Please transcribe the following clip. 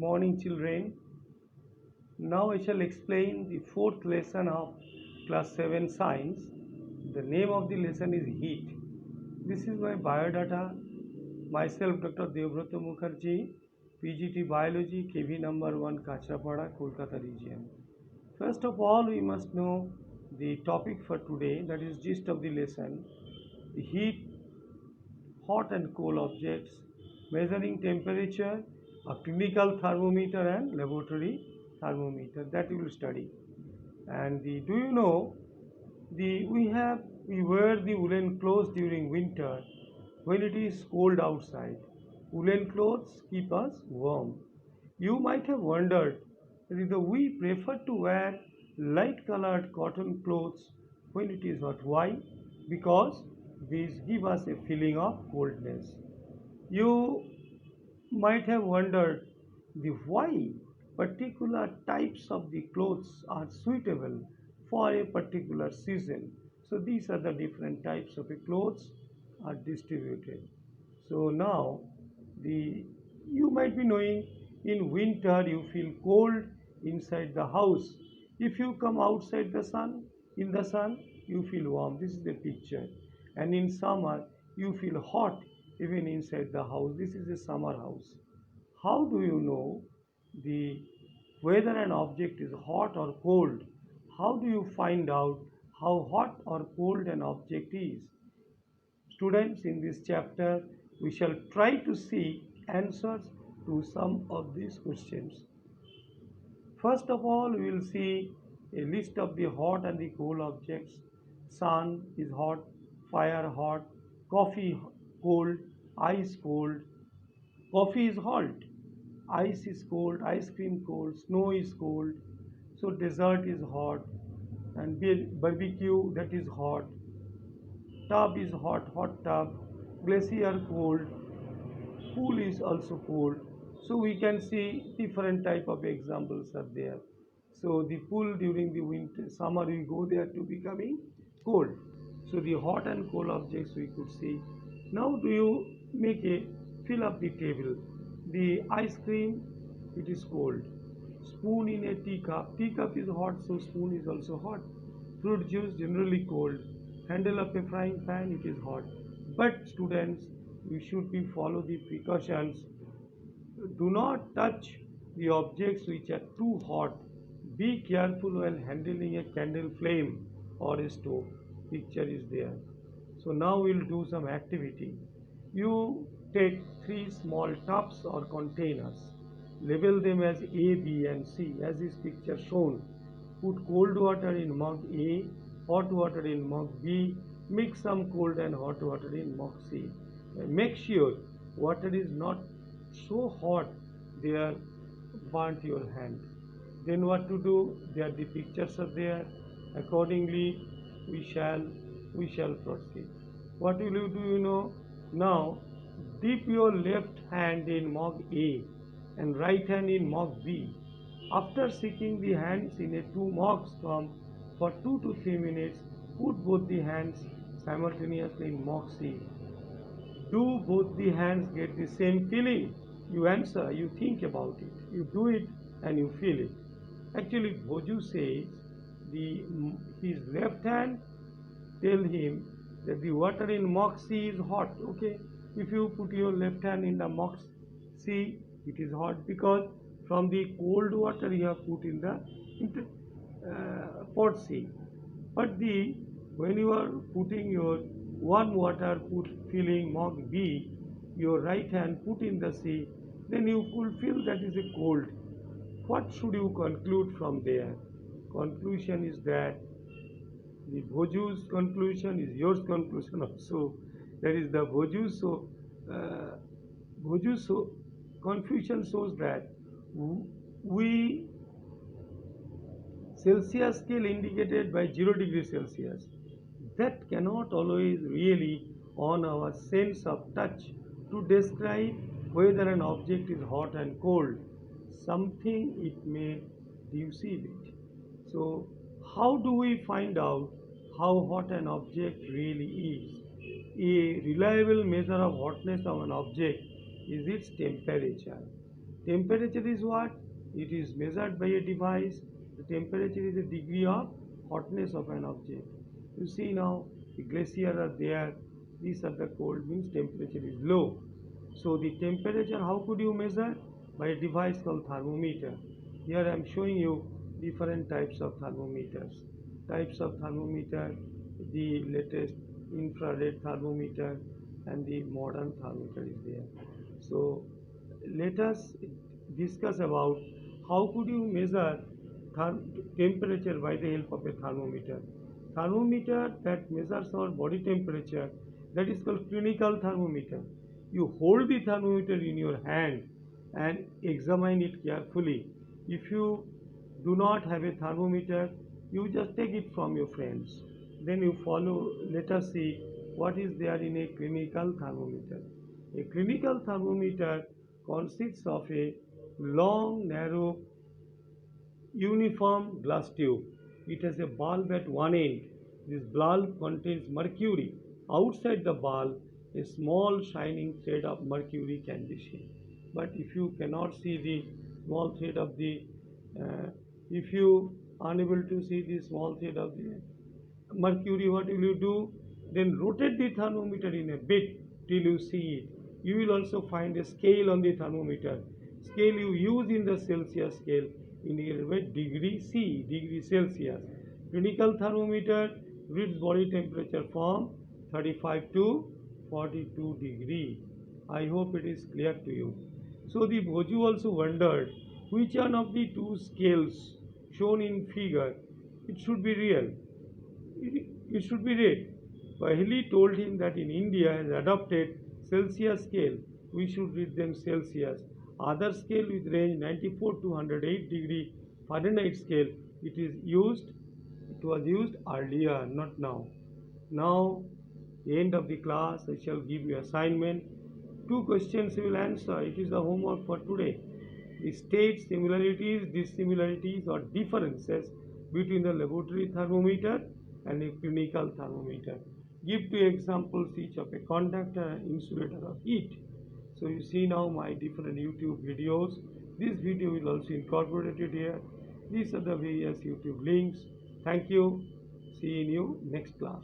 Morning, children. Now I shall explain the fourth lesson of class 7 science. The name of the lesson is heat. This is my biodata. Myself, Dr. Devbrata Mukherjee, PGT Biology, KV number 1, Kachrapada, Kolkata region. First of all, we must know the topic for today, that is gist of the lesson. The heat, hot and cold objects, measuring temperature, a clinical thermometer and laboratory thermometer, that we will study. And do you know, we wear the woolen clothes during winter when it is cold outside. Woolen clothes keep us warm. You might have wondered whether we prefer to wear light colored cotton clothes when it is hot. Why? Because these give us a feeling of coldness. You might have wondered the why particular types of the clothes are suitable for a particular season. So these are the different types of the clothes are distributed. So now the you might be knowing in winter you feel cold inside the house. If you come outside the sun, in the sun, you feel warm. This is the picture. And in summer, you feel hot even inside the house. This is a summer house. How do you know the whether an object is hot or cold? How do you find out how hot or cold an object is? Students, in this chapter, we shall try to see answers to some of these questions. First of all, we will see a list of the hot and the cold objects. Sun is hot, fire hot, coffee cold, ice cold. Coffee is hot, ice is cold, ice cream cold, snow is cold. So dessert is hot, and barbecue, that is hot. Tub is hot, hot tub. Glacier cold, pool is also cold. So we can see different type of examples are there. So the pool during the winter summer we go there to becoming cold. So the hot and cold objects we could see. Now do you make a fill up the table? The ice cream, it is cold. Spoon in a teacup, teacup is hot, so spoon is also hot. Fruit juice generally cold. Handle of a frying pan, it is hot. But students, we should be follow the precautions. Do not touch the objects which are too hot. Be careful while handling a candle flame or a stove. Picture is there. So now we'll do some activity. You take three small tubs or containers. Label them as A, B and C as is picture shown. Put cold water in mug A, hot water in mug B, mix some cold and hot water in mug C. Make sure water is not so hot there burnt your hand. Then what to do? There the pictures are there. Accordingly we shall proceed. What will you do? You know, now dip your left hand in mug A and right hand in mug B. After shaking the hands in a two mugs for 2 to 3 minutes, put both the hands simultaneously in mug C. Do both the hands get the same feeling? You answer, you think about it, you do it and you feel it. Actually, Bhoju says his left hand tell him that the water in mug C is hot. Okay, if you put your left hand in the mug C, it is hot because from the cold water you have put in the pot C. But when you are putting your warm water, filling mug B, your right hand put in the C, then you could feel that is a cold. What should you conclude from there? Conclusion is that the Bhoju's conclusion is your conclusion also. That is the Bhoju's. So Bhoju's confusion shows that we Celsius scale indicated by 0 degree Celsius, that cannot always really on our sense of touch to describe whether an object is hot and cold. Something it may deceive it. So how do we find out how hot an object really is? A reliable measure of hotness of an object is its temperature. Temperature is what? It is measured by a device. The temperature is the degree of hotness of an object. You see now the glaciers are there. These are the cold, means temperature is low. So the temperature, how could you measure? By a device called thermometer. Here I am showing you different types of thermometers. Types of thermometer, the latest infrared thermometer and the modern thermometer is there. So let us discuss about how could you measure temperature by the help of a thermometer. Thermometer that measures our body temperature, that is called clinical thermometer. You hold the thermometer in your hand and examine it carefully. If you do not have a thermometer, you just take it from your friends. Then you follow, let us see what is there in a clinical thermometer. A clinical thermometer consists of a long, narrow, uniform glass tube. It has a bulb at one end. This bulb contains mercury. Outside the bulb, a small shining thread of mercury can be seen. But if you cannot see the small thread of the, if you unable to see the small thread of the mercury, what will you do? Then rotate the thermometer in a bit till you see it. You will also find a scale on the thermometer. Scale you use in the Celsius scale indicated by degree C, degree Celsius. Clinical thermometer reads body temperature from 35 to 42 degree. I hope it is clear to you. So the Bhoju also wondered which one of the two scales shown in figure it should be real. It should be read. Paheli told him that in India has adopted Celsius scale. We should read them Celsius. Other scale with range 94 to 108 degree Fahrenheit scale. It is used. It was used earlier, not now. Now, end of the class. I shall give you assignment. Two questions you will answer. It is the homework for today. State similarities, dissimilarities, or differences between the laboratory thermometer and a clinical thermometer. Give two examples each of a conductor and insulator of heat. So you see now my different YouTube videos. This video will also incorporated here. These are the various YouTube links. Thank you. See you in your next class.